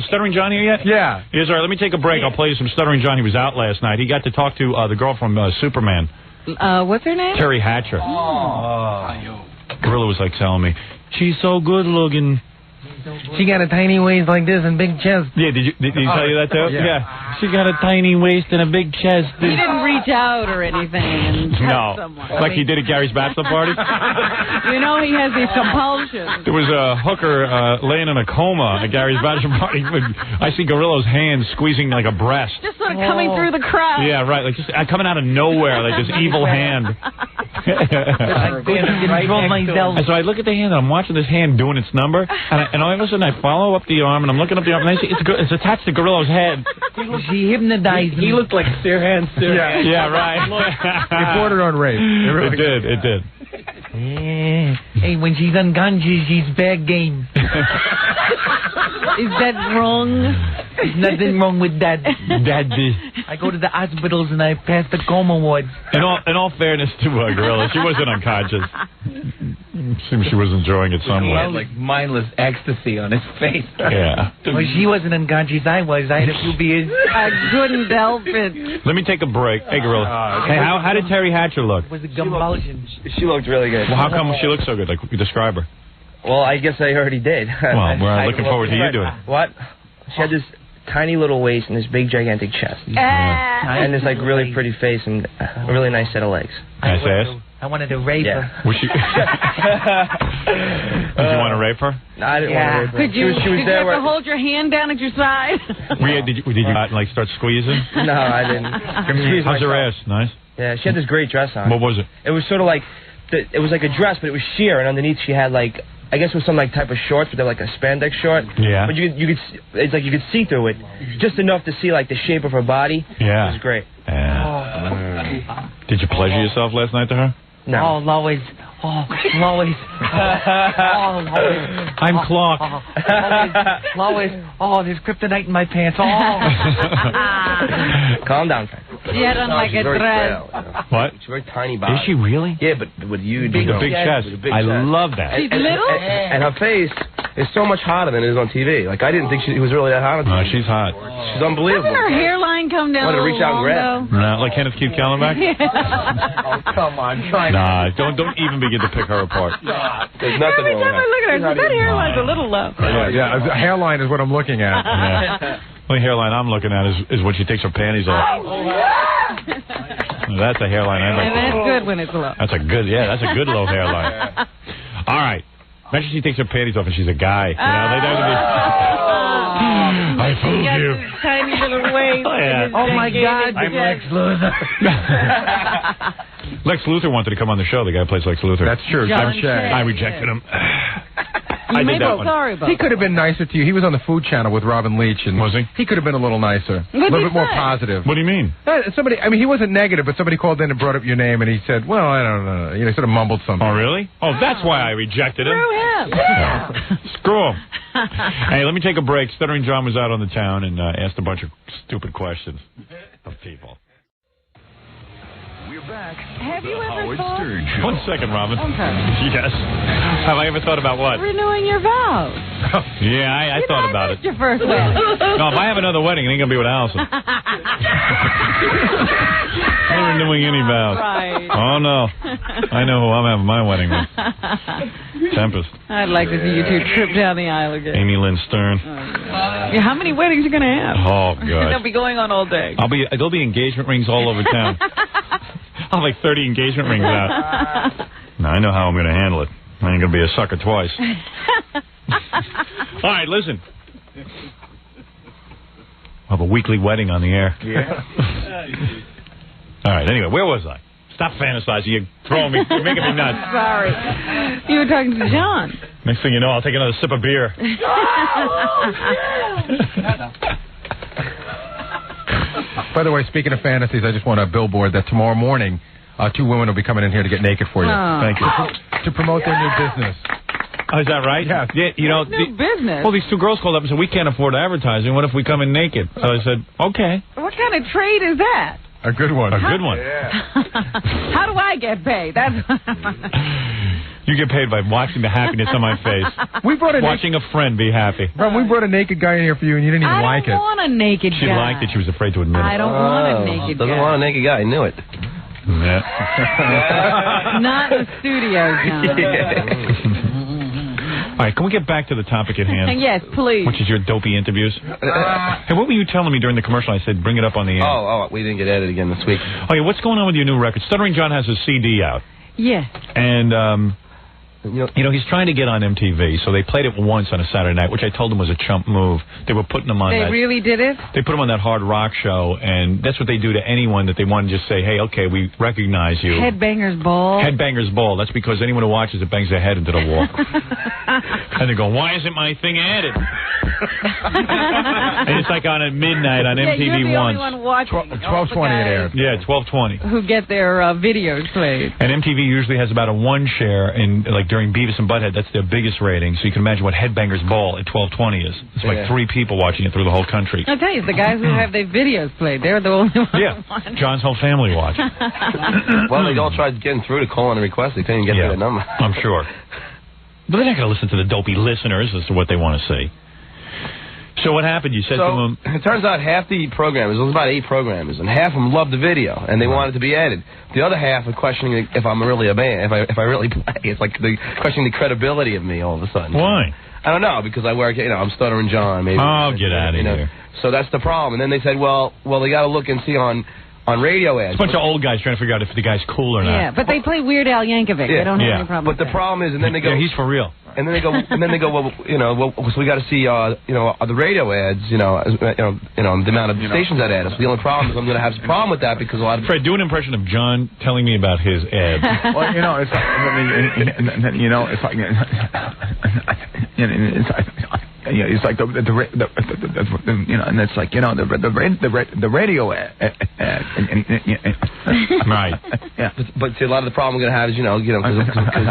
Stuttering John here yet? Yeah. Yes, all right, let me take a break. I'll play you some Stuttering John. He was out last night. He got to talk to the girl from Superman. What's her name? Terry Hatcher. Gorilla was like telling me, she's so good looking. She got a tiny waist like this and big chest. Yeah, did he tell you that too? Yeah. She got a tiny waist and a big chest. He didn't reach out or anything and touch someone. Like he did at Gary's bachelor party? You know he has these compulsions. There was a hooker laying in a coma at Gary's bachelor party. I see Gorilla's hand squeezing like a breast. Just sort of coming through the crowd. Yeah, right. Like just coming out of nowhere, like this evil hand. And so I look at the hand and I'm watching this hand doing its number, and all of a sudden I follow up the arm and I'm looking up the arm and I see it's attached to Gorilla's head. She hypnotized me. He looked like Sirhan. Yeah, right. It bordered on rape. It did. Yeah. Hey, when she's unconscious, she's bad game. Is that wrong? There's nothing wrong with that. Daddy. I go to the hospitals and I pass the coma wards. In all fairness to Gorilla, she wasn't unconscious. Seems she was enjoying it somewhat. He had like mindless ecstasy on his face. Yeah. Well, she wasn't unconscious. I was. I had a few beers. I couldn't help it. Let me take a break. Hey, Gorilla. Hey, how did Terry Hatcher look? It was a convulsion. She looked really good. Well, how come she looks so good? Like, describe her. Well, I guess I already did. Well, we're looking forward to you doing it. What? She had this tiny little waist and this big gigantic chest. And this like really pretty face and a really nice set of legs. Nice ass? I wanted to rape her. Was she... Did you want to rape her? No, I didn't want to rape her. Could you, she was did there you have to hold your hand down at your side? Did you not, like, start squeezing? No, I didn't. How's her ass? Nice? Yeah, she had this great dress on. What was it? It was sort of like, it was like a dress, but it was sheer, and underneath she had like, I guess it was some like type of shorts, but they're like a spandex short. Yeah. But you could, it's like you could see through it, just enough to see like the shape of her body. Yeah. It was great. Yeah. Did you pleasure yourself last night to her? No. Oh, Lois. Oh, Lois. Oh, Lois. I'm Clark. Lois. Oh, there's kryptonite in my pants. Oh. Calm down, Frank. She had on like a dress. What? She's very tiny body. Is she really? Yeah, but with you, With a big chest. I love that. She's little? And her face is so much hotter than it is on TV. Like, I didn't think she was really that hot on TV. No, she's hot. She's unbelievable. Doesn't her hairline come down Wanted to reach out and grab. No, like Kenneth Keith Kallenbach? Oh, come on. Nah, don't even begin to pick her apart. There's nothing Every wrong time I with look at her, that hairline's a little low. Yeah, the hairline is what I'm looking at. Yeah. The only hairline I'm looking at is when she takes her panties off. That's a hairline I like. And that's good when it's low. That's a good low hairline. All right. Imagine she takes her panties off and she's a guy. You know, I fooled you. This tiny little waist. Oh, my God. I'm Lex Luthor. Lex Luthor wanted to come on the show. The guy who plays Lex Luthor. That's true. John Shea. I rejected him. You I may did that be one. sorry about He could have been nicer to you. He was on the Food Channel with Robin Leach. And Was he? He could have been a little nicer. What'd A little he bit more say? positive. What do you mean? Somebody, I mean, he wasn't negative, but somebody called in and brought up your name, and he said, well, I don't know. You know, sort of mumbled something. Oh, really? Oh, that's why I rejected him. Screw him. Screw him. Hey, let me take a break. Stuttering John was out on the town and asked a bunch of stupid questions of people. We're back. Have you The ever Howard thought? Stern Show. 1 second, Robin. Okay. Yes. Have I ever thought about what? Renewing your vows. Yeah, I thought about it. Your first wedding. No, if I have another wedding, it ain't going to be with Allison. I'm not renewing any vows. Right. Oh, no. I know who I'm having my wedding with. Tempest. I'd like to see you two trip down the aisle again. Amy Lynn Stern. Yeah, how many weddings are you going to have? Oh, They'll God. be going on all day. There'll be engagement rings all over town. I'll have like 30 engagement rings out. Now, I know how I'm going to handle it. I ain't going to be a sucker twice. All right, listen. I'll have a weekly wedding on the air. Yeah. All right, anyway, where was I? Stop fantasizing. You're throwing me. You're making me nuts. Sorry. You were talking to John. Next thing you know, I'll take another sip of beer. By the way, speaking of fantasies, I just want a billboard that tomorrow morning, 2 women will be coming in here to get naked for you. Oh. Thank you. To promote their new business. Oh, is that right? Yeah. Yeah, you know, New business. well, these 2 girls called up and said, we can't afford advertising. What if we come in naked? So I said, okay. What kind of trade is that? A good one. A good one. How do I get paid? That's You get paid by watching the happiness on my face. Watching a friend be happy. Ron, we brought a naked guy in here for you, and you didn't even like it. I don't want a naked She guy. liked it. She was afraid to admit it. I don't want a naked guy. Doesn't want a naked guy. I knew it. Yeah. Not in the studio, John. All right, can we get back to the topic at hand? Yes, please. Which is your dopey interviews. Hey, what were you telling me during the commercial? I said, bring it up on the air. Oh, we didn't get edited again this week. Oh, yeah, what's going on with your new record? Stuttering John has a CD out. Yes. And, you know, he's trying to get on MTV, so they played it once on a Saturday night, which I told him was a chump move. They were putting him on They really did it? They put him on that hard rock show, and that's what they do to anyone that they want to just say, hey, okay, we recognize you. Headbangers Ball. Headbangers Ball. That's because anyone who watches it bangs their head into the wall. And they go, why isn't my thing added? And it's like on at midnight on MTV you're the once. only one watching. 12:20 it aired. Yeah, 12:20. Who get their videos played. And MTV usually has about a 1 share in, like, during Beavis and Butthead. That's their biggest rating. So you can imagine what Headbangers Ball at 12:20 is. It's like 3 people watching it through the whole country. I'll tell you, the guys who have their videos played, they're the only ones. Yeah, John's whole family watch. Well, they all tried getting through to call and request. They couldn't get to that number. I'm sure. But they're not going to listen to the dopey listeners as to what they want to see. So what happened? You said to them... It turns out half the programmers, there was about 8 programmers, and half of them loved the video, and they wanted it to be added. The other half are questioning if I'm really a band, if I really play. It's like questioning the credibility of me all of a sudden. Why? I don't know, because I work, I'm Stuttering John, maybe. Oh, get out of here. So that's the problem. And then they said, well, they got to look and see on radio ads. It's a bunch of old guys trying to figure out if the guy's cool or not. Yeah, but they play Weird Al Yankovic. They don't have any problem But with the problem is, and then they go... Yeah, he's for real. And then they go, well, so we got to see, the radio ads, the amount of stations that add us. The only problem is I'm going to have a problem with that because a lot of... Fred, do an impression of John telling me about his ads. Well, it's like, it's like the and it's like the radio ad. Right. Yeah. But see, a lot of the problem we're gonna have is because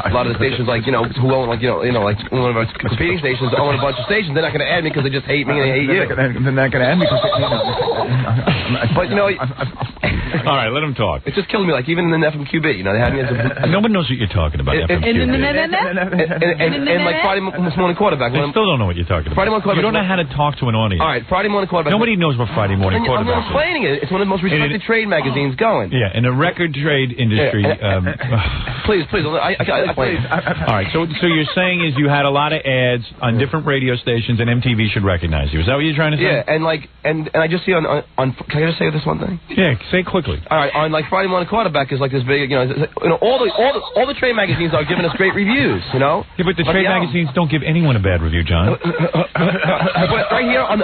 a lot of the stations who own like one of our competing stations own a bunch of stations. They're not gonna add me because they just hate me and they hate you. They're not gonna add me because but all right, let him talk. It's just killing me. Like even in the FMQB, they had me as a... No one knows what you're talking about. And like Friday morning quarterback. They still don't know what you're talking about. Friday morning quarterback. You don't know how to talk to an audience. All right, Friday morning quarterback. Nobody knows what Friday morning quarterback is. I'm explaining it. It's one of the most respected trade magazines going. Yeah, in the record trade industry. Please. I explain. All right, so you're saying is you had a lot of ads on different radio stations and MTV should recognize you. Is that what you're trying to say? Yeah, and I just see on can I just say this one thing? Yeah, say it quickly. All right, on like Friday morning quarterback is like this big, all the trade magazines are giving us great reviews, Yeah, but the trade magazines don't give anyone a bad review, John. But right here on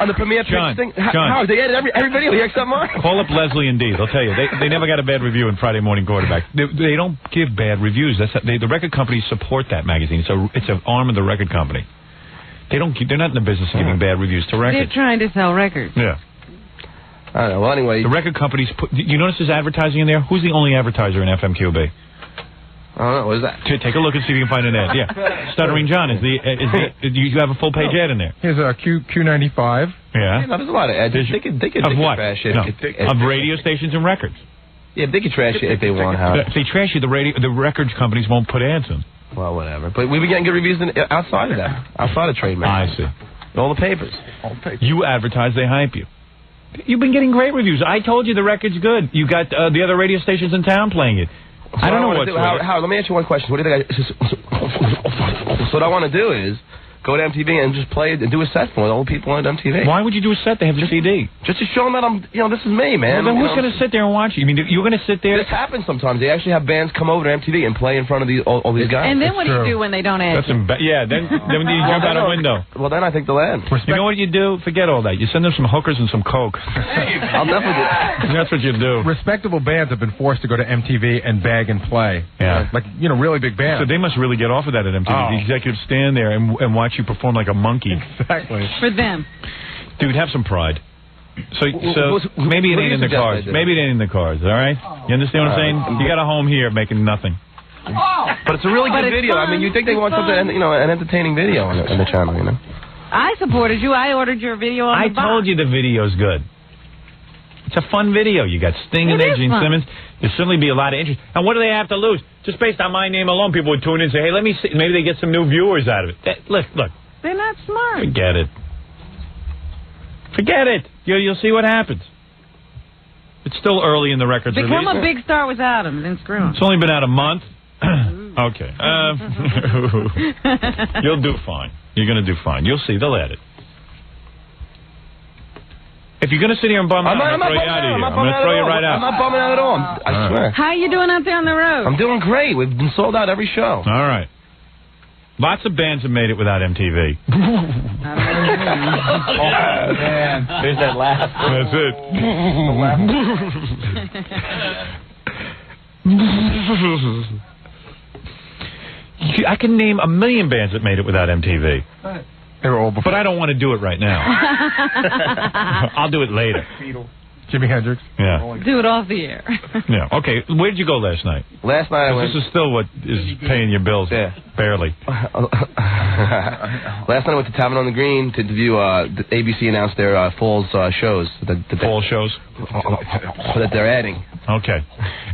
the premiere John, thing, John. how they edit every video here except mine. Call up Leslie and Dee. They'll tell you they never got a bad review in Friday morning quarterback. They don't give bad reviews. The record companies support that magazine, so it's an arm of the record company. They're not in the business of giving bad reviews to records. They're trying to sell records. Yeah. I don't know. Well, anyway, the record companies you notice there's advertising in there? Who's the only advertiser in FMQB? I don't know. What is that? Take a look and see if you can find an ad. Yeah. Stuttering John do you have a full page ad in there? Here's a Q95. Yeah. There's a lot of ads. They could of what? Trash it. Of radio stations and records. Yeah, they could trash it if they want. If they trash you, the record companies won't put ads in. Well, whatever. But we've been getting good reviews outside of that. Outside of trade magazines. I see. All the papers. You advertise, they hype you. You've been getting great reviews. I told you the record's good. You got the other radio stations in town playing it. I don't know what's Howard, let me ask you one question. What do you think? So what I want to do is go to MTV and just play it and do a set for all the people on MTV. Why would you do a set? They have the CD. Just to show them that this is me, man. Well, then who's going to sit there and watch you? You mean you're going to sit there? This happens sometimes. They actually have bands come over to MTV and play in front of all these guys. And then what do you do when they don't add you? Then you jump out a window. Well, then I think they'll end. You know what you do? Forget all that. You send them some hookers and some coke. I'll definitely do that. That's what you do. Respectable bands have been forced to go to MTV and bag and play. Yeah. Like, really big bands. So they must really get off of that at MTV. The executives stand there and watch you perform like a monkey. Exactly. For them. Dude, have some pride. So maybe it ain't in the cards. Maybe it ain't in the cards, all right? You understand what I'm saying? You got a home here making nothing. But it's a really good video. Fun. I mean, you think they want something, an entertaining video on the channel, I supported you. I ordered your video on the box. I told you the video's good. It's a fun video. You got Sting in there, Gene Simmons. There'll certainly be a lot of interest. And what do they have to lose? Just based on my name alone, people would tune in and say, hey, let me see. Maybe they get some new viewers out of it. Look. They're not smart. Forget it. Forget it. You'll see what happens. It's still early in the record's release. Become a big star without him, then screw him. It's only been out a month. Okay. You'll do fine. You're going to do fine. You'll see. They'll edit. If you're going to sit here and bum out, I'm going to throw you out of here. I'm going to throw you right out. I'm not bumming out at all. I swear. How are you doing out there on the road? I'm doing great. We've been sold out every show. All right. Lots of bands have made it without MTV. Oh, man. There's that laugh. That's it. I can name a million bands that made it without MTV. They were old before. But I don't want to do it right now. I'll do it later. Jimi Hendrix. Yeah. Do it off the air. Yeah. Okay. Where did you go last night? Last night I went... This is still what is paying your bills. Yeah. Barely. Last night I went to Tavern on the Green to view... the ABC announced their fall shows. Fall shows? That they're adding. Okay.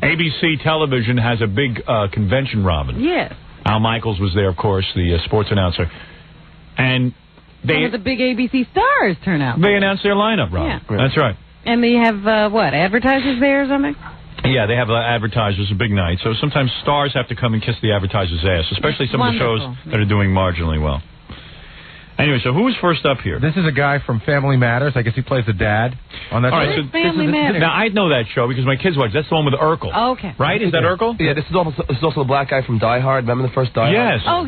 ABC Television has a big convention, Robin. Yes. Al Michaels was there, of course, the sports announcer. And some of the big ABC stars turn out. They announced their lineup, Robin. Yeah. That's right. And they have, advertisers there or something? Yeah, they have advertisers, a big night. So sometimes stars have to come and kiss the advertiser's ass, especially some of the shows that are doing marginally well. Anyway, so who was first up here? This is a guy from Family Matters. I guess he plays the dad on that show. All right, so Family Matters. Now, I know that show because my kids watch. That's the one with Urkel. Oh, okay. Right? Is that Urkel? Yeah, this is also the black guy from Die Hard. Remember the first Die Hard? Yes. Oh,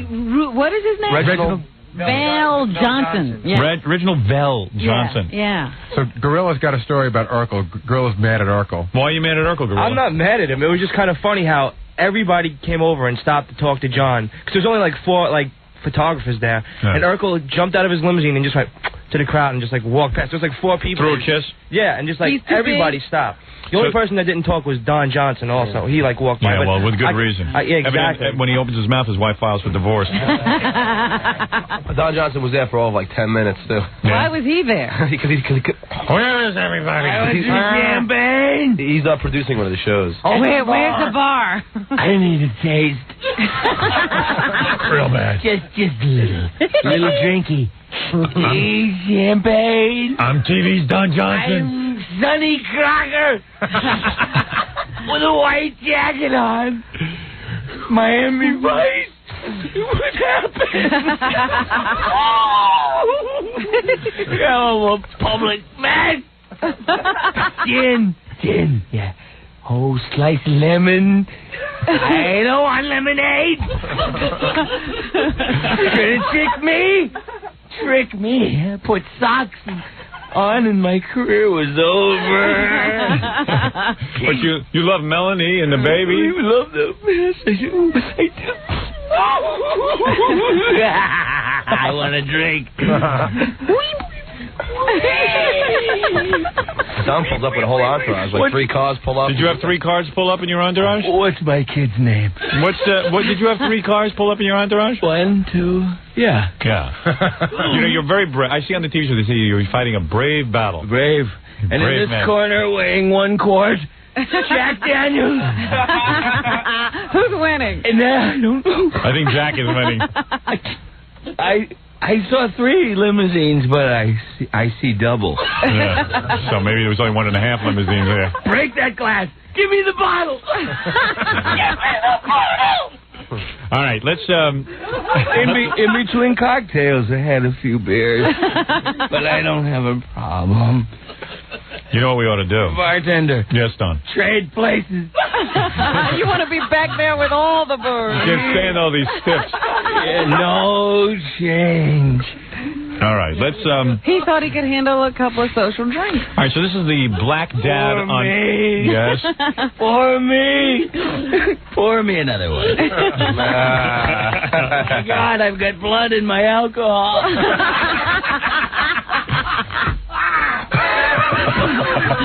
what is his name? Reginald Val Johnson. Yeah. Reginald Vell Johnson. Yeah. So Gorilla's got a story about Urkel. Gorilla's mad at Urkel. Why are you mad at Urkel, Gorilla? I'm not mad at him. It was just kind of funny how everybody came over and stopped to talk to John. Because there's only like 4 photographers there. Yeah. And Urkel jumped out of his limousine and just went to the crowd and just walked past. There was 4 people. Threw a kiss? Yeah, and just He's too everybody big. stopped. The only person that didn't talk was Don Johnson also. He walked by. Yeah, but well, with good reason. Yeah, exactly. When he opens his mouth, his wife files for divorce. Don Johnson was there for all of 10 minutes, too. Why was he there? Because Where is everybody? Champagne. he's producing one of the shows. Where's the bar? I need a taste. Real bad. Just a little drinky. Hey, champagne. I'm TV's Don Johnson. I'm Sonny Crocker with a white jacket on. Miami Vice. What happened? I'm a public man. Gin. Yeah. Oh, slice of lemon. I don't want lemonade. You're gonna trick me. I put socks on and my career was over. But you love Melanie and the baby? I love the message. I want a drink. Don pulled up with a whole entourage, 3 cars pull up. Did you have 3 cars pull up in your entourage? What's my kid's name? What did you have 3 cars pull up in your entourage? 1, 2, yeah. Yeah. You're very brave. I see on the TV show they say you're fighting a brave battle. Brave. And Brave in this man. corner, weighing 1 quart, Jack Daniels. Who's winning? And I don't know. I think Jack is winning. I saw 3 limousines, but I see double. Yeah. So maybe there was only 1.5 limousines there. Break that glass. Give me the bottle. Give me the bottle. All right, let's. In between cocktails, I had a few beers, but I don't have a problem. You know what we ought to do? Bartender. Yes, Don. Trade places. You want to be back there with all the birds. Can't stand all these stiffs. Yeah, no change. All right, let's. He thought he could handle a couple of social drinks. All right, so this is the Black Dad For on. me. Yes. Pour me. Pour me another one. God, I've got blood in my alcohol.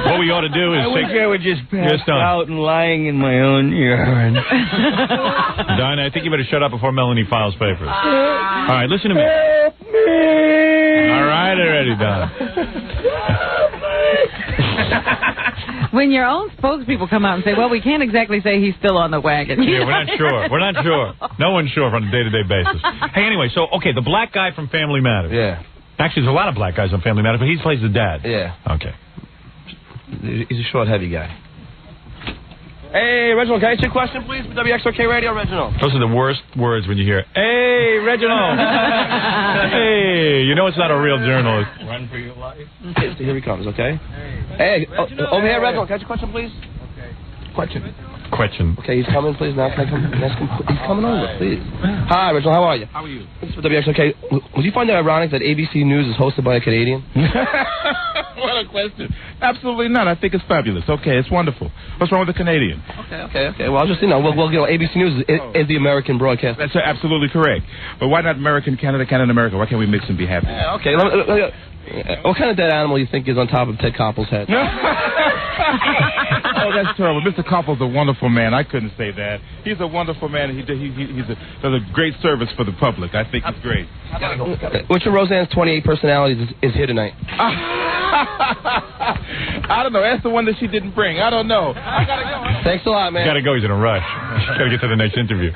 What we ought to do is I wish I would just pass Don. out and lying in my own urine. Don, I think you better shut up before Melanie files papers. All right, listen to me. Help me. All right, already, Don. When your own spokespeople come out and say, well, we can't exactly say he's still on the wagon. Yeah, we're not sure. We're not sure. No one's sure on a day-to-day basis. Hey, anyway, so, okay, the black guy from Family Matters. Yeah. Actually, there's a lot of black guys on Family Matters, but he plays the dad. Yeah. Okay. He's a short, heavy guy. Hey, Reginald, can I ask you a question, please? WXRK Radio, Reginald. Those are the worst words when you hear, hey, Reginald. Hey, you know it's not a real journalist. Run for your life. Here he comes, okay? Hey, over here, Reginald, can I ask you a question, please? Okay. Question. Okay, he's coming, please. Now, can I come? He's coming over, please. Hi, Reginald, how are you? How are you? This is WXRK. Would you find it ironic that ABC News is hosted by a Canadian? What a question. Absolutely not. I think it's fabulous. Okay, it's wonderful. What's wrong with the Canadian? Okay. Well, just, ABC News is the American broadcast. That's absolutely correct. But why not American, Canada, Canada, America? Why can't we mix and be happy? Okay. What kind of dead animal do you think is on top of Ted Koppel's head? Oh, that's terrible. Mr. Koppel's a wonderful man. I couldn't say that. He's a wonderful man. He does a great service for the public. I think he's great. Which of Roseanne's 28 personalities is here tonight? I don't know. That's the one that she didn't bring. I don't know. I gotta go. Thanks a lot, man. Gotta go. He's in a rush. Gotta get to the next interview.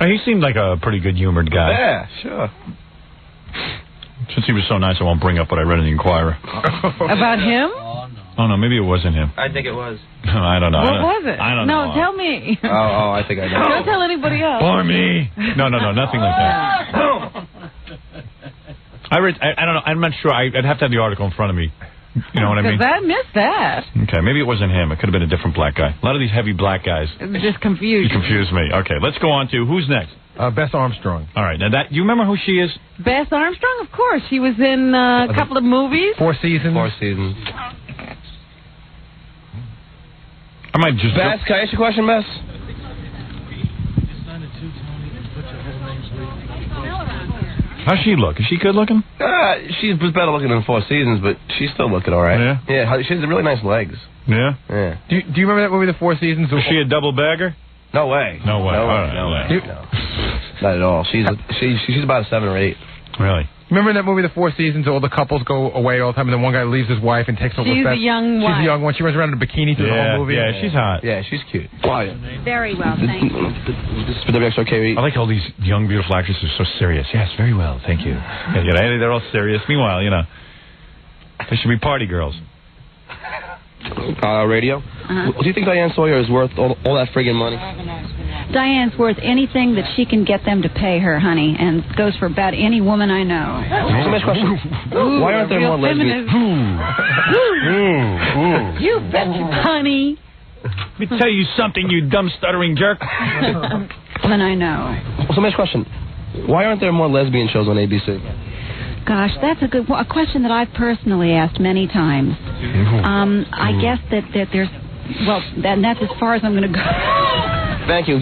He seemed like a pretty good humored guy. Yeah, sure. Since he was so nice, I won't bring up what I read in the Inquirer. About him? Oh, no, maybe it wasn't him. I think it was. I don't know. What was it? I don't know. No, tell me. Oh, I think I know. Don't tell anybody else. For me. No, nothing like that. I don't know. I'm not sure. I'd have to have the article in front of me. You know what I mean? Because I missed that. Okay, maybe it wasn't him. It could have been a different black guy. A lot of these heavy black guys. It was just confused. You confused me. Okay, let's go on to who's next? Bess Armstrong. All right, now you remember who she is? Bess Armstrong, of course. She was in a couple of movies. 4 seasons. 4 seasons. I might just. Bess, can I ask you a question, Bess? How's she look? Is she good looking? She was better looking than 4 seasons, but she's still looking all right. Yeah? Yeah, she has really nice legs. Yeah? Yeah. Do you remember that movie, The 4 Seasons? Was she a double bagger? No way. No way. No way. No. Not at all. She's about a 7 or 8. Really? Remember in that movie, The 4 Seasons, all the couples go away all the time, and then one guy leaves his wife and takes over She's with Beth. the young wife. She's the young one. She runs around in a bikini through the whole movie. Yeah, she's hot. Yeah, she's cute. Quiet. Very well, thank you. This is for WXRK. I like all these young, beautiful actresses who are so serious. Yes, very well, thank you. Yeah, they're all serious. Meanwhile, they should be party girls. Radio? Do you think Diane Sawyer is worth all that friggin' money? Diane's worth anything that she can get them to pay her, honey, and goes for about any woman I know. So, next question. Why aren't there more lesbians? You betcha, honey. Let me tell you something, you dumb stuttering jerk. Woman I know. So, next question. Why aren't there more lesbian shows on ABC? Gosh, that's a question that I've personally asked many times. I guess that there's, well, that's as far as I'm going to go. Thank you.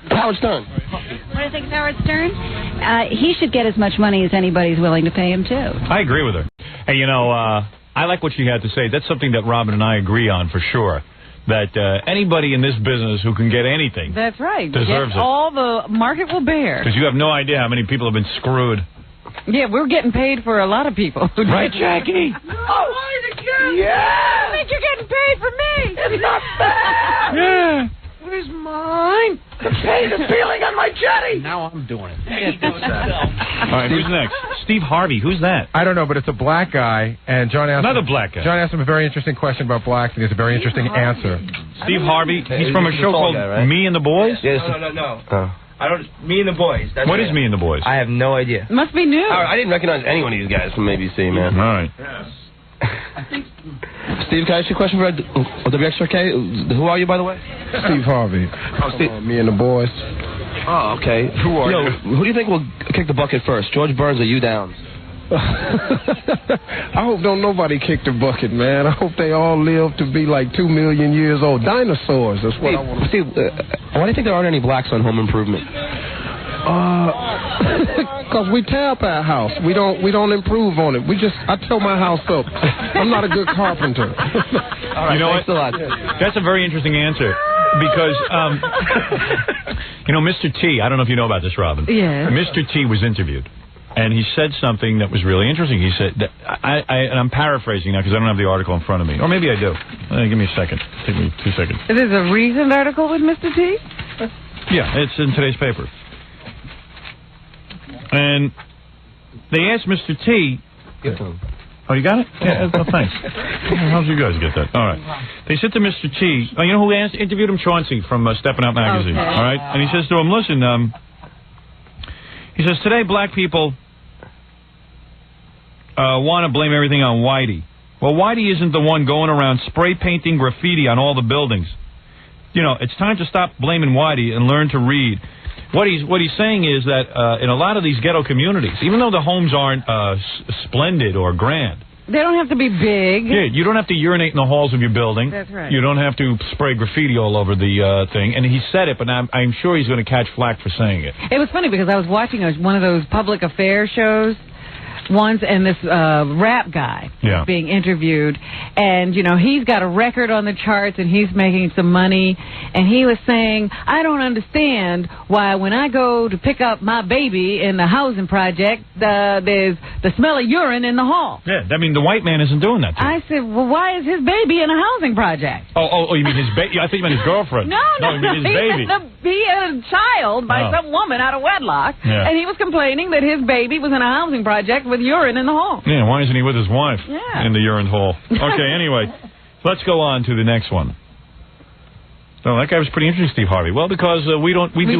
Howard Stern. What do you think of Howard Stern? He should get as much money as anybody's willing to pay him, too. I agree with her. Hey, I like what she had to say. That's something that Robin and I agree on for sure. That anybody in this business who can get anything That's right. deserves it. All the market will bear. Because you have no idea how many people have been screwed. Yeah, we're getting paid for a lot of people. Right, Jackie? Oh, yeah! I think you're getting paid for me. It's not fair. Yeah. Where's mine? The pain is feeling on my jetty. Now I'm doing it. All right, who's next? Steve Harvey. Who's that? I don't know, but it's a black guy, and John asked Another black guy. John asked him a very interesting question about blacks, and he has a very interesting answer. Steve Harvey. He's from a He's show the tall called guy, right? Me and the Boys? Yes. No. Oh. I don't. Me and the Boys. That's What is Me and the Boys? I have no idea. Must be new. I didn't recognize any one of these guys from ABC, man. All right. Steve, can I ask you a question for WXRK? Who are you, by the way? Steve Harvey. Oh, Steve. Me and the boys. Oh, okay. Who are you? Who do you think will kick the bucket first, George Burns or you Downs? I hope don't nobody kick the bucket, man. I hope they all live to be like 2 million years old. Dinosaurs, that's what I want to Steve, why do you think there aren't any blacks on Home Improvement? Because we tear up our house. We don't improve on it. I tear my house up. I'm not a good carpenter. All right, You know thanks what? a lot. That's a very interesting answer. Because, Mr. T, I don't know if you know about this, Robin. Yes. Mr. T was interviewed, and he said something that was really interesting. He said, and I'm paraphrasing now because I don't have the article in front of me. Or maybe I do. Give me a second. Take me 2 seconds. Is this a recent article with Mr. T? Yeah, it's in today's paper. And they asked Mr. T... Oh, you got it? Yeah, thanks. How'd you guys get that? All right. They said to Mr. T, you know who interviewed him? Chauncey from Steppin' Out Magazine. Okay. All right? And he says to him, listen, he says, today black people want to blame everything on Whitey. Well, Whitey isn't the one going around spray painting graffiti on all the buildings. It's time to stop blaming Whitey and learn to read. What he's saying is that in a lot of these ghetto communities, even though the homes aren't splendid or grand, they don't have to be big. Yeah, you don't have to urinate in the halls of your building. That's right. You don't have to spray graffiti all over the thing. And he said it, but I'm sure he's going to catch flack for saying it. It was funny because I was watching one of those public affairs shows once, and this rap guy was being interviewed, and he's got a record on the charts and he's making some money, and he was saying, I don't understand why when I go to pick up my baby in the housing project, there's the smell of urine in the hall. Yeah, I mean the white man isn't doing that to I said, well, why is his baby in a housing project? Oh, you mean his baby? I thought you meant his girlfriend. No, you mean his baby. He had a child by some woman out of wedlock, and he was complaining that his baby was in a housing project with urine in the hall. Yeah, why isn't he with his wife in the urine hole? Okay, anyway, let's go on to the next one. Oh, that guy was pretty interesting, Steve Harvey. Well, because we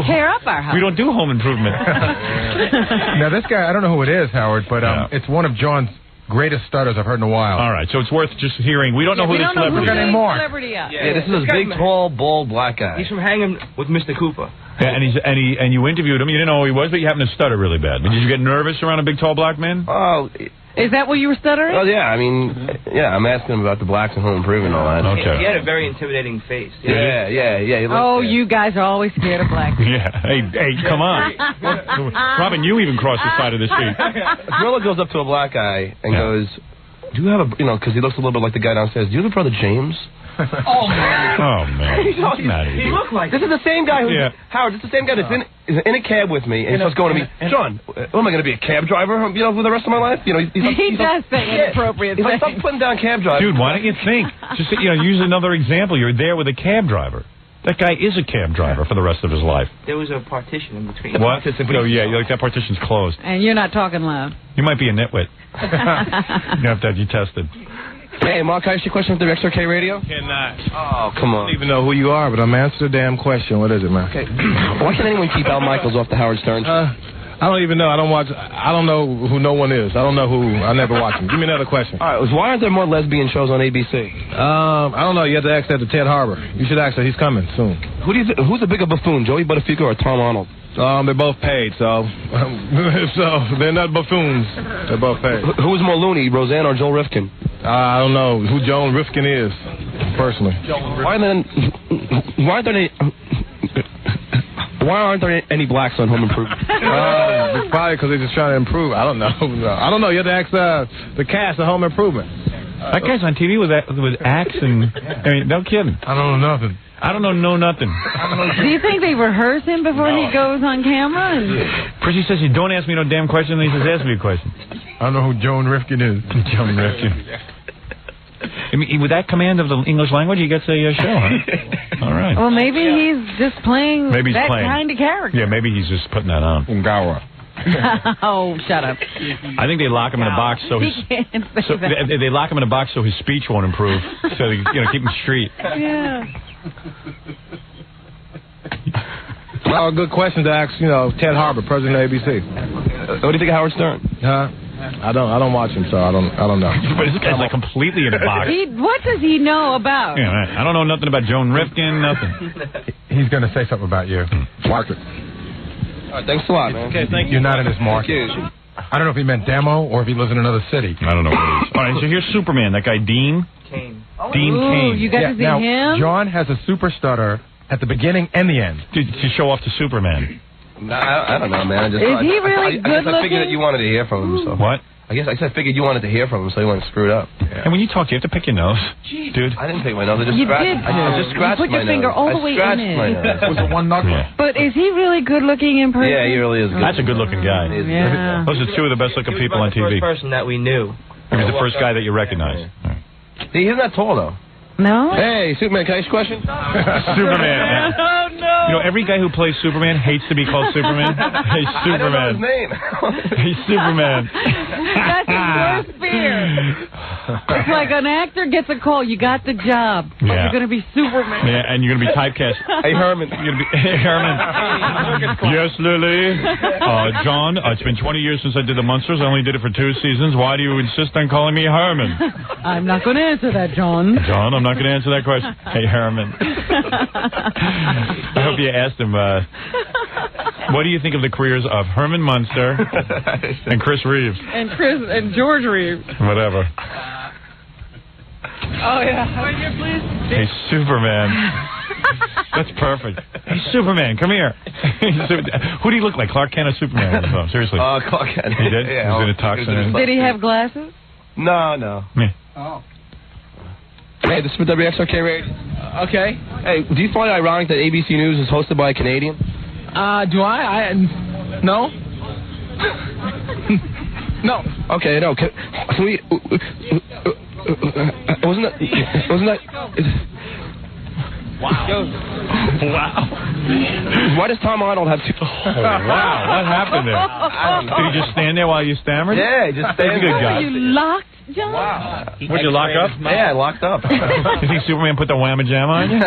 tear up our house. We don't do home improvement. Now, this guy, I don't know who it is, Howard, but it's one of John's greatest stutters I've heard in a while. All right, so it's worth just hearing. We don't know who the celebrity is. Yeah, this is a big, tall, bald, black guy. He's from Hanging with Mr. Cooper. Yeah, and you interviewed him. You didn't know who he was, but you happened to stutter really bad. Did you get nervous around a big, tall, black man? Oh. Is that what you were stuttering? Oh, yeah. I mean, I'm asking him about the blacks and home improvement and all that. Okay. He had a very intimidating face. Yeah. You guys are always scared of black people. Yeah. Hey, come on. Robin, you even crossed the side of the street. A gorilla goes up to a black guy and goes, do you have because he looks a little bit like the guy downstairs, do you have a brother James? Oh, man. He looked like this is the same guy who Howard. This is the same guy that's in a cab with me, and he's going to me, John. Am I going to be a cab driver? For the rest of my life? He does say inappropriate things. He's like, stop putting down cab drivers. Dude, why don't you think? Just use another example. You're there with a cab driver. That guy is a cab driver for the rest of his life. There was a partition in between. What? Oh, yeah, that partition's closed. And you're not talking loud. You might be a nitwit. You have to have you tested. Hey, Mark, can I ask you a question for the XRK radio? Cannot. Oh, come on. I don't even know who you are, but I'm answering the damn question. What is it, man? Okay. Why can't anyone keep Al Michaels off the Howard Stern show? I don't even know. I don't watch. I don't know who no one is. I don't know who. I never watch them. Give me another question. All right. Why aren't there more lesbian shows on ABC? I don't know. You have to ask that to Ted Harbor. You should ask that. He's coming soon. Who's a bigger buffoon, Joey Buttafuoco or Tom Arnold? They're both paid, so they're not buffoons. They're both paid. Who's more loony, Roseanne or Joel Rifkin? I don't know who Joel Rifkin is, personally. Why aren't there any blacks on Home Improvement? It's probably because they're just trying to improve. I don't know. I don't know. You have to ask the cast of Home Improvement. That guy's on TV with axe and no kidding. I don't know nothing. I don't know nothing. Do you think they rehearse him before he goes on camera? First he says, don't ask me no damn question, and then he says, ask me a question. I don't know who Joan Rifkin is. Joan Rifkin. I mean, with that command of the English language, he gets a show, huh? All right. Well, maybe he's just playing kind of character. Yeah, maybe he's just putting that on. Ungawa. Oh, shut up. I think they lock him in a box so they lock him in a box so his speech won't improve. So they keep him straight. Yeah. Well, a good question to ask, Ted Harbor, president of ABC. What do you think of Howard Stern? Huh? I don't watch him, so I don't know. But this guy's like completely in a box. What does he know about? Yeah, right. I don't know nothing about Joan Rifkin, nothing. He's going to say something about you. Mark it. All right, thanks a lot, man. Okay, thank you. You're not in his market. I don't know if he meant demo or if he lives in another city. I don't know what it is. All right, so here's Superman, that guy Dean. Kane. Dean Kane. You got to see him? John has a super stutter at the beginning and the end. To show off to Superman. I don't know, man. Is he really good I guess I figured that you wanted to hear from him. So. What? I figured you wanted to hear from him, so you wanted to screw it up. Yeah. And when you talk, you have to pick your nose, dude. I didn't pick my nose. I just You scratched. did. I just scratched you put your my finger nose. all the way in I scratched it. my nose. Was it one knuckle? Yeah. But is he really good looking in person? Yeah, he really is good. That's a good-looking guy. Yeah. Those are two of the best-looking people on TV. The first person that we knew. He's the first guy that you recognize. He's not tall, though. No? Hey, Superman, can I ask you a question? Superman. Oh, no. You know, every guy who plays Superman hates to be called Superman. Hey, Superman. I don't know his name. Hey, Superman. That's his worst fear. It's like an actor gets a call, you got the job, but Yeah. you're going to be Superman. Yeah, and you're going to be typecast. Hey, Herman. You're gonna be, hey, Herman. Yes, Lily. John, it's been 20 years since I did The Munsters. I only did it for 2 seasons. Why do you insist on calling me Herman? I'm not going to answer that, John. John, I'm not going to answer that question. Hey, Herman. I hope you asked him, what do you think of the careers of Herman Munster and Chris Reeves? And George Reeves. Whatever. Oh, yeah. Right here, please. Hey, Superman. That's perfect. Hey, Superman, come here. Who do you look like, Clark Kent or Superman? Oh, seriously. Clark Kent. He did? Yeah. He was in a toxin. Did he have glasses? No. Yeah. Oh. Hey, this is WXRK Radio. Okay. Hey, do you find it ironic that ABC News is hosted by a Canadian? Do I? No. No. Okay, no. Can we... Wasn't that... Wow. Why does Tom Arnold have two... Oh, wow. What happened there? Did he just stand there while you stammered? Yeah, he just He's a good guy. Were you locked, John? Wow. Would you lock up? Yeah, locked up. You think Superman put the whamma jam on you?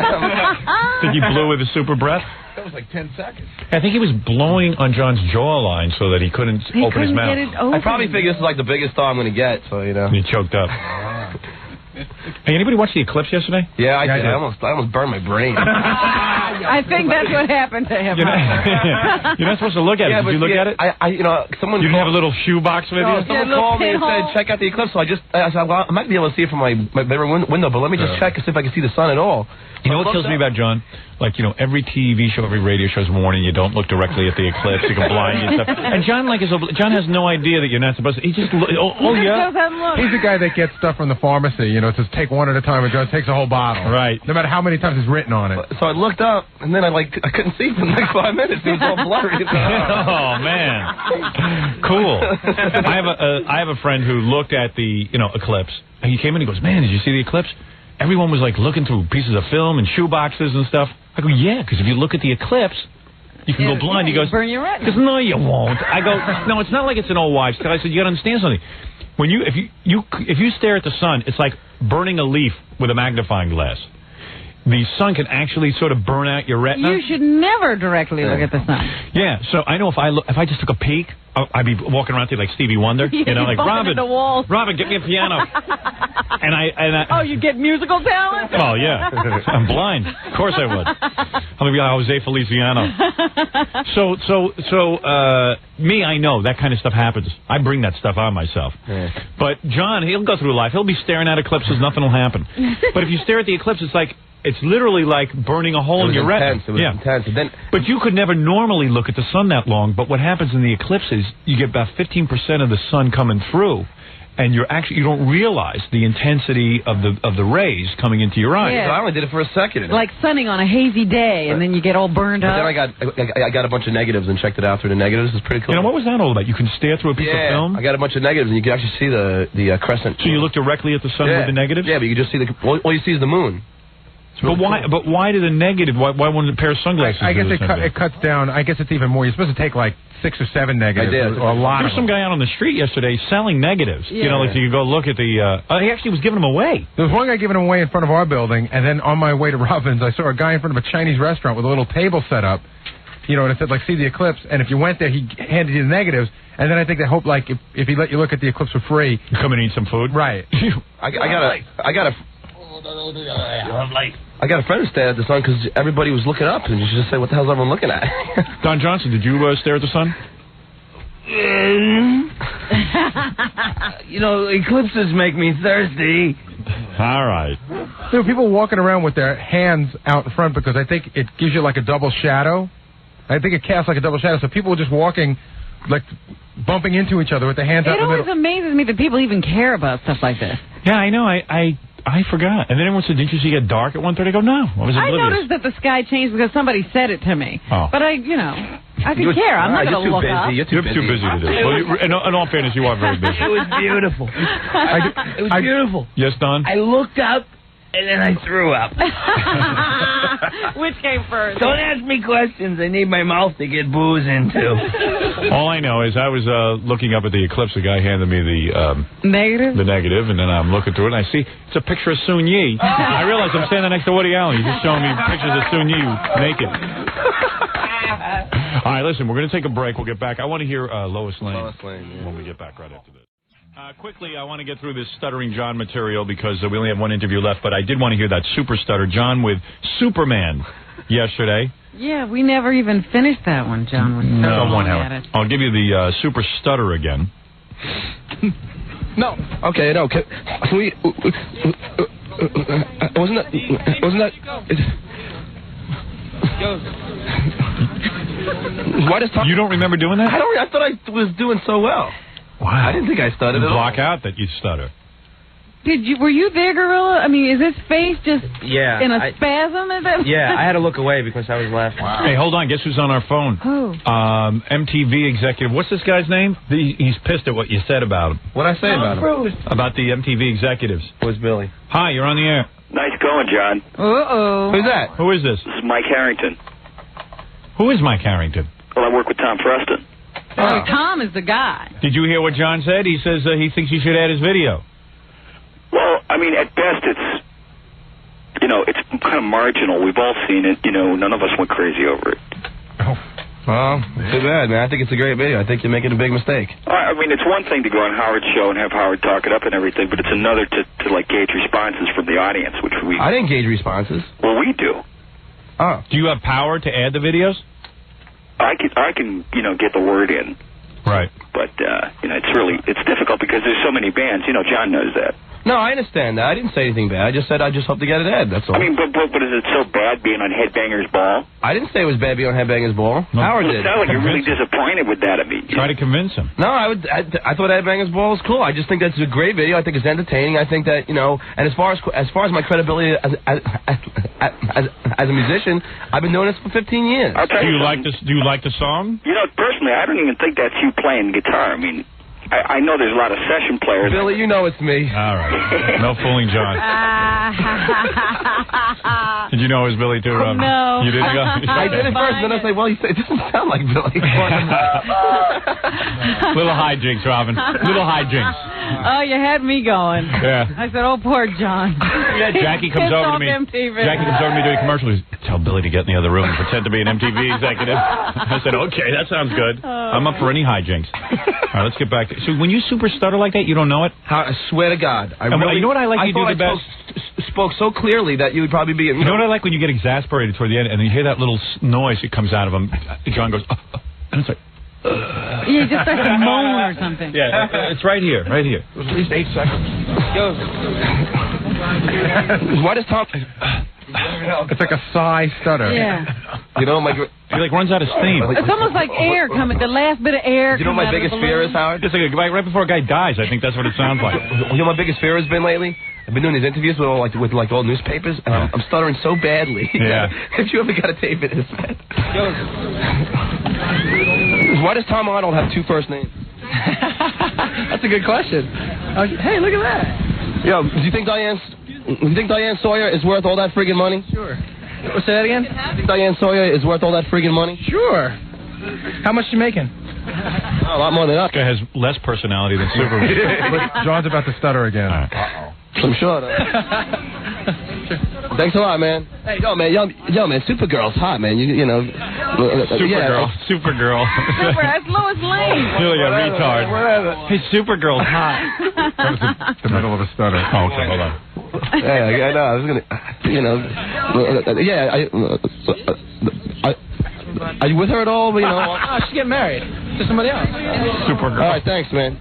Think he blew with his super breath? That was like 10 seconds. I think he was blowing on John's jawline so that he couldn't open his mouth. Get it open. I probably figure this is like the biggest star I'm going to get, so, you know. He choked up. Hey, anybody watch the eclipse yesterday? Yeah, I did. I almost burned my brain. I think that's what happened to him. You're not supposed to look at it. Did you look at it? Someone You didn't have a little shoebox with you? Someone called me and said, check out the eclipse. So I said, well, I might be able to see it from my bedroom window, but let me just check and see if I can see the sun at all. You know what kills me about John? Like, every TV show, every radio show is warning you don't look directly at the eclipse. You can blind you and stuff. And John, John has no idea that you're not supposed to. He just, yeah. He's the guy that gets stuff from the pharmacy. It says take one at a time, and John takes a whole bottle. Right. No matter how many times it's written on it. So I looked up, and then I couldn't see for the next 5 minutes. It was all blurry. Oh, man. Cool. I have a friend who looked at the, eclipse. And he came in and he goes, man, did you see the eclipse? Everyone was like looking through pieces of film and shoe boxes and stuff. I go, yeah, because if you look at the eclipse, you can go blind. He goes, burn your retina. He goes, no, you won't. I go, no, it's not like it's an old wives' tale. I said, you got to understand something. When if you stare at the sun, it's like burning a leaf with a magnifying glass. The sun can actually sort of burn out your retina. You should never directly look at the sun. Yeah, so I know if I just took a peek, I'd be walking around there like Stevie Wonder, like Robin, get me a piano. and I oh, you get musical talent? Oh yeah, I'm blind. Of course I would. I'm gonna be like Jose Feliciano. So me, I know that kind of stuff happens. I bring that stuff on myself. Yeah. But John, he'll go through life. He'll be staring at eclipses. Nothing will happen. But if you stare at the eclipse, it's literally like burning a hole in your retina. It was intense. And then, but you could never normally look at the sun that long. But what happens in the eclipse is you get about 15% of the sun coming through, and you don't realize the intensity of the rays coming into your eyes. Yeah. So I only did it for a second. Like sunning on a hazy day, and then you get all burned up. Then I got a bunch of negatives and checked it out through the negatives. It's pretty cool. What was that all about? You can stare through a piece of film? I got a bunch of negatives, and you can actually see the crescent. So you look directly at the sun with the negatives? Yeah, but you can just see all you see is the moon. But why? Cool. But why do the negative? Why wouldn't a pair of sunglasses? I guess it cuts down. I guess it's even more. You're supposed to take like 6 or 7 negatives, or a lot. There was some guy out on the street yesterday selling negatives. Yeah. Like you go look at the. He actually was giving them away. There was one guy giving them away in front of our building, and then on my way to Robbins, I saw a guy in front of a Chinese restaurant with a little table set up. And it said see the eclipse. And if you went there, he handed you the negatives. And then I think they hope if he let you look at the eclipse for free, you come and eat some food. Right. I got a friend who stared at the sun because everybody was looking up, and you should just say, what the hell is everyone looking at? Don Johnson, did you stare at the sun? Eclipses make me thirsty. All right. There are people walking around with their hands out in front because I think it gives you like a double shadow. I think it casts like a double shadow. So people were just walking, like bumping into each other with their hands out It in the always middle. amazes me that people even care about stuff like this. Yeah, I know. I forgot. And then everyone said, didn't you see it get dark at 1:30? I go, no. I was I oblivious. noticed that the sky changed because somebody said it to me. Oh. But I could care. I'm not going to look up. You're too busy to do it. Well, in all fairness, you are very busy. It was beautiful. It was beautiful. Yes, Don? I looked up, and then I threw up. Which came first? Don't ask me questions. I need my mouth to get booze into. All I know is I was looking up at the eclipse. The guy handed me the negative, and then I'm looking through it, and I see it's a picture of Soon Yi. I realize I'm standing next to Woody Allen. He's just showing me pictures of Soon Yi naked. All right, listen, we're going to take a break. We'll get back. I want to hear Lois Lane, when we get back right after this. Quickly, I want to get through this Stuttering John material because we only have one interview left, but I did want to hear that super stutter John with Superman yesterday. Yeah, we never even finished that one, John. Was so long at it. I'll give you the super stutter again. No. Okay, no. Can we... wasn't that... Why does Tom... You don't remember doing that? I thought I was doing so well. Wow. I didn't think I stuttered at all. Block out that you stutter. Were you there, Gorilla? I mean, is his face just in a spasm? Yeah, I had to look away because I was laughing. Wow. Hey, hold on. Guess who's on our phone? Who? MTV executive. What's this guy's name? He's pissed at what you said about him. What'd I say about him? About the MTV executives. It was Billy. Hi, you're on the air. Nice going, John. Uh-oh. Who's that? Who is this? This is Mike Harrington. Who is Mike Harrington? Well, I work with Tom Preston. Oh, Tom is the guy. Did you hear what John said? He says he thinks you should add his video. Well, I mean, at best, it's kind of marginal. We've all seen it. None of us went crazy over it. Oh. Well, too bad, man. I think it's a great video. I think you're making a big mistake. I mean, it's one thing to go on Howard's show and have Howard talk it up and everything, but it's another to gauge responses from the audience, which we... I didn't gauge responses. Well, we do. Oh. Do you have power to add the videos? I can get the word in. Right. But, it's difficult because there's so many bands. John knows that. No, I understand that. I didn't say anything bad. I just said I just hope to get it Ed. That's all. I mean, but is it so bad being on Headbangers Ball? I didn't say it was bad being on Headbangers Ball. No. Howard did. It sounds like you're really disappointed with that. I mean, try to convince him. No, I thought Headbangers Ball was cool. I just think that's a great video. I think it's entertaining. I think that and as far as my credibility as a musician, I've been doing this for 15 years. Do you like this? Do you like the song? Personally, I don't even think that's you playing guitar. I mean, I know there's a lot of session players. Billy, you know it's me. All right. No fooling John. Did you know it was Billy, too, Robin? No. You didn't go? I did it first, and then I was like, well, it doesn't sound like Billy. Little hijinks, Robin. Little hijinks. Oh, you had me going. Yeah. I said, oh, poor John. Yeah, Jackie comes over to me. Jackie comes over to me doing a commercial. He goes, tell Billy to get in the other room and pretend to be an MTV executive. I said, okay, that sounds good. I'm up for any hijinks. All right, let's get back to... So when you super stutter like that, you don't know it? I swear to God. You know what I like you do the best? Spoke so clearly that you would probably be... You know what I like when you get exasperated toward the end and you hear that little noise that comes out of him? John goes, and it's like... You just start to moan or something. Yeah, it's right here, right here. It was at least 8 seconds. Go. Why does Tom... It's like a sigh stutter. Yeah. He like runs out of steam. It's almost like air coming, the last bit of air. Do you know what my biggest fear is, Howard? Just like right before a guy dies, I think that's what it sounds like. You know what my biggest fear has been lately? I've been doing these interviews with all newspapers, and I'm stuttering so badly. Yeah. If you ever got a tape, it is bad. Why does Tom Arnold have 2 first names? That's a good question. Hey, look at that. Yo, do you think Diane Sawyer is worth all that friggin' money? Sure. Say that again? Do you think Diane Sawyer is worth all that friggin' money? Sure. How much you making? A lot more than that. This guy has less personality than Superman. But John's about to stutter again. I'm sure. Thanks a lot, man. Hey, yo, man, Supergirl's hot, man. Supergirl. Supergirl. That's Lois Lane. You're like a retard. Whatever. Hey, Supergirl's hot. That was the middle of a stutter. Oh, okay, hold on. Yeah, I know. I was gonna, are you with her at all? Oh, she's getting married to somebody else. Supergirl. All right, thanks, man.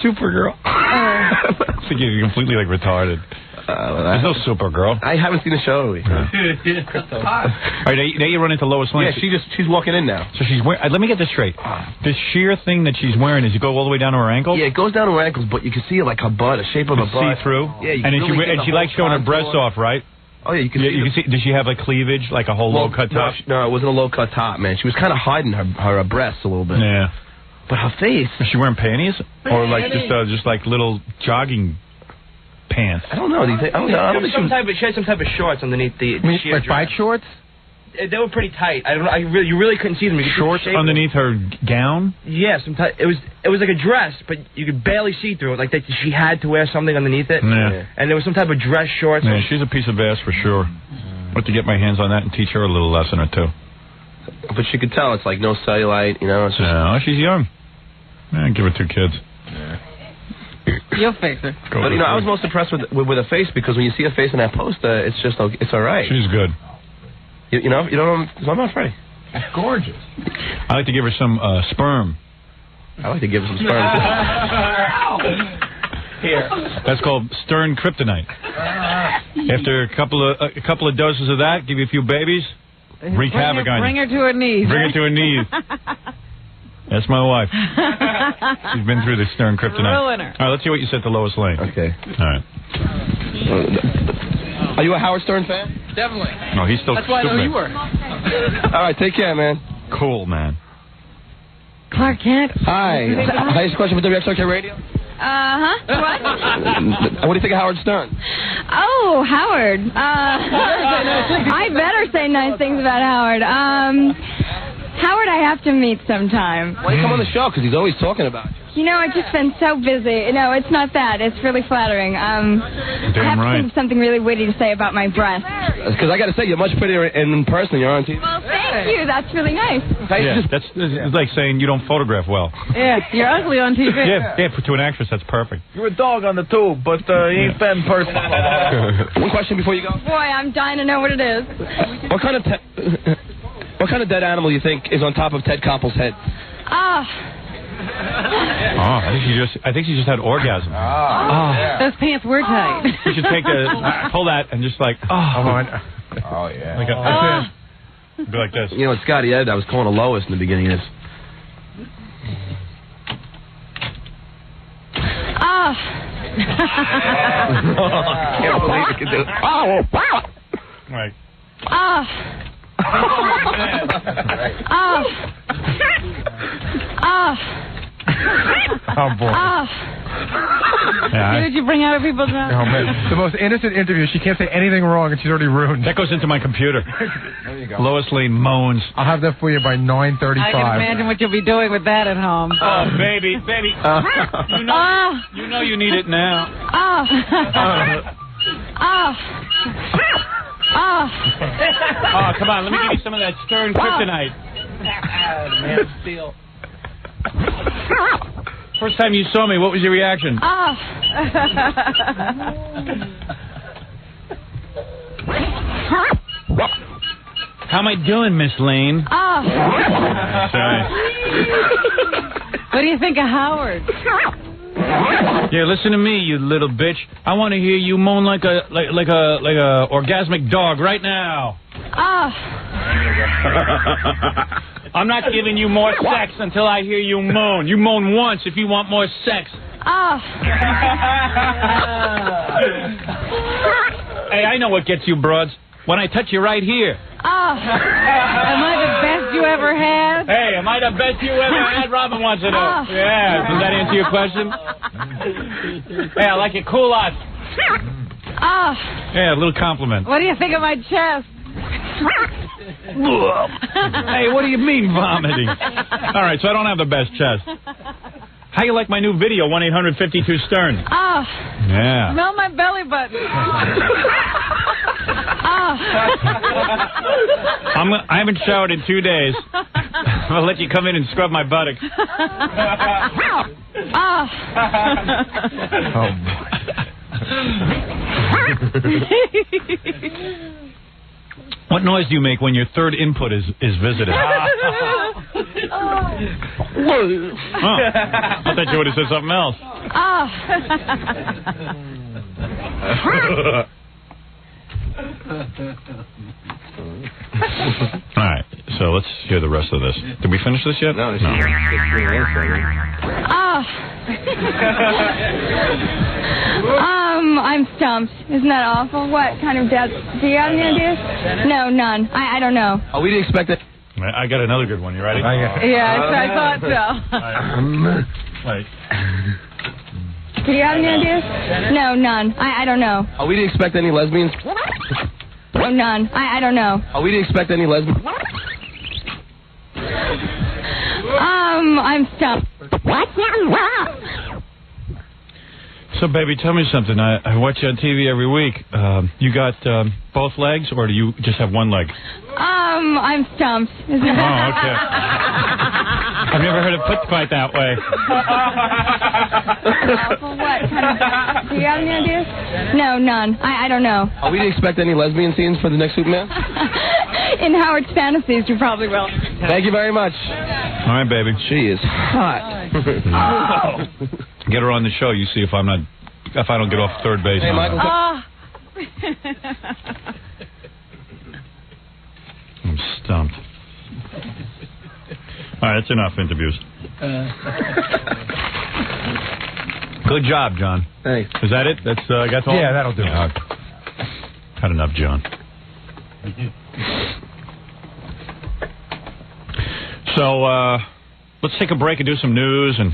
Supergirl. I think you're completely retarded. There's no Supergirl. I haven't seen the show. All right, now you run into Lois Lane. Yeah, she's walking in now. So she's wearing. Let me get this straight. This sheer thing that she's wearing, does it go all the way down to her ankles? Yeah, it goes down to her ankles, but you can see like her butt, the shape of her butt. See through. Yeah, you and can really she likes showing her breasts off, right? Oh yeah, you can see. Does she have like cleavage, like a whole low cut top? No, it wasn't a low cut top, man. She was kind of hiding her breasts a little bit. Yeah. But her face. Is she wearing panties or like just like little jogging pants? I don't know. Do you think? I don't know. She had some type of shorts underneath the sheer like bike shorts? They were pretty tight. You really couldn't see them. Shorts underneath her gown? Yeah, it was like a dress, but you could barely see through it. Like that, she had to wear something underneath it. Yeah. And there was some type of dress shorts. Yeah, she's a piece of ass for sure. I'll have to get my hands on that and teach her a little lesson or two. But she could tell it's like no cellulite, you know. It's just... No, she's young. Yeah, give her 2 kids. Yeah. You'll fix her. But I was most impressed with her face because when you see her face in that poster, it's just it's all right. She's good. You know, I'm not afraid. It's gorgeous. I like to give her some sperm. I like to give her some sperm. Here. That's called Stern Kryptonite. After a couple of doses of that, give you a few babies, wreak havoc on you. Bring her to her knees. Bring her to her knees. That's my wife. She's been through the Stern Kryptonite. Ruin her. All right, let's see what you said to Lois Lane. Okay. All right. Are you a Howard Stern fan? Definitely. No, he's still That's why I know you were. All right, take care, man. Cool, man. Clark Kent. Hi. Highest question for WXRK Radio? What? What do you think of Howard Stern? Oh, Howard. I better say nice things about Howard. Howard, I have to meet sometime. Why do you come on the show? Because he's always talking about you. You know, I've just been so busy. No, it's not that. It's really flattering. I have to think of something really witty to say about my breasts. Because I got to say, you're much prettier in person than you're on TV. Well, thank you. That's really nice. Yeah, it's like saying you don't photograph well. Yeah, you're ugly on TV. Yeah, to an actress, that's perfect. You're a dog on the tube, but you ain't fat in person. One question before you go. Boy, I'm dying to know what it is. What kind of dead animal you think is on top of Ted Koppel's head? I think she just had orgasm. Those pants were tight. You should take pull that and just like, oh yeah. Like be like this. You know, it's Scotty Ed. I was calling a Lois in the beginning of this. Can't believe you can do it. Right. Oh, boy. Did you bring out people's mouth? Oh, man. The most innocent interview. She can't say anything wrong, and she's already ruined. That goes into my computer. There you go. Lois Lane moans. I'll have that for you by 9:35. I can imagine what you'll be doing with that at home. Oh, baby. You know you need it now. Oh, come on. Let me give you some of that Stern Kryptonite. Man of steel. First time you saw me, what was your reaction? How am I doing, Miss Lane? Sorry. What do you think of Howard? Yeah, listen to me, you little bitch. I want to hear you moan like a orgasmic dog right now. I'm not giving you more sex until I hear you moan. You moan once if you want more sex. Hey, I know what gets you broads. When I touch you right here. Am I the best you ever had? Hey, am I the best you ever had? Robin wants to know. Yeah, does that answer your question? Hey, I like your cool eyes. Yeah, a little compliment. What do you think of my chest? Hey, what do you mean vomiting? All right, so I don't have the best chest. How you like my new video, 1-800-52-STERN? Yeah. Smell my belly button. I haven't showered in 2 days. I'll let you come in and scrub my buttocks. What noise do you make when your third input is visited? I thought you would have said something else. All right, so let's hear the rest of this. Did we finish this yet? No. I'm stumped. Isn't that awful? What kind of death? Do you have any ideas? No, none. I don't know. Oh, we didn't expect it. I got another good one. You ready? Yeah, I thought so. Wait. Do you have any ideas? No, none. I don't know. Oh, we didn't expect any lesbians. Oh, none. I don't know. Oh, we didn't expect any lesbians. I'm stumped. So, baby, tell me something. I watch you on TV every week. You got both legs, or do you just have one leg? I'm stumped. Oh, okay. I've never heard it put quite that way. What kind of? Do you have any ideas? No, none. I don't know. Oh, we didn't expect any lesbian scenes for the next Superman. In Howard's fantasies, you probably will. Thank you very much. All right, baby. She is hot. Get her on the show. You see if I don't get off third base. Hey, Michael. I'm stumped. All right, that's enough interviews. Good job, John. Thanks. Is that it? That's that's all. Yeah, that'll do. Had enough, John. So let's take a break and do some news. And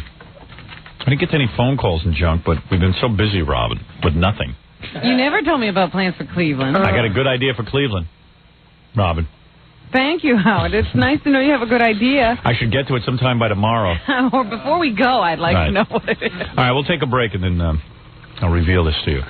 I didn't get to any phone calls and junk, but we've been so busy, Robin, with nothing. You never told me about plans for Cleveland. I got a good idea for Cleveland, Robin. Thank you, Howard. It's nice to know you have a good idea. I should get to it sometime by tomorrow. Or before we go, I'd like to know what it is. All right, we'll take a break and then I'll reveal this to you.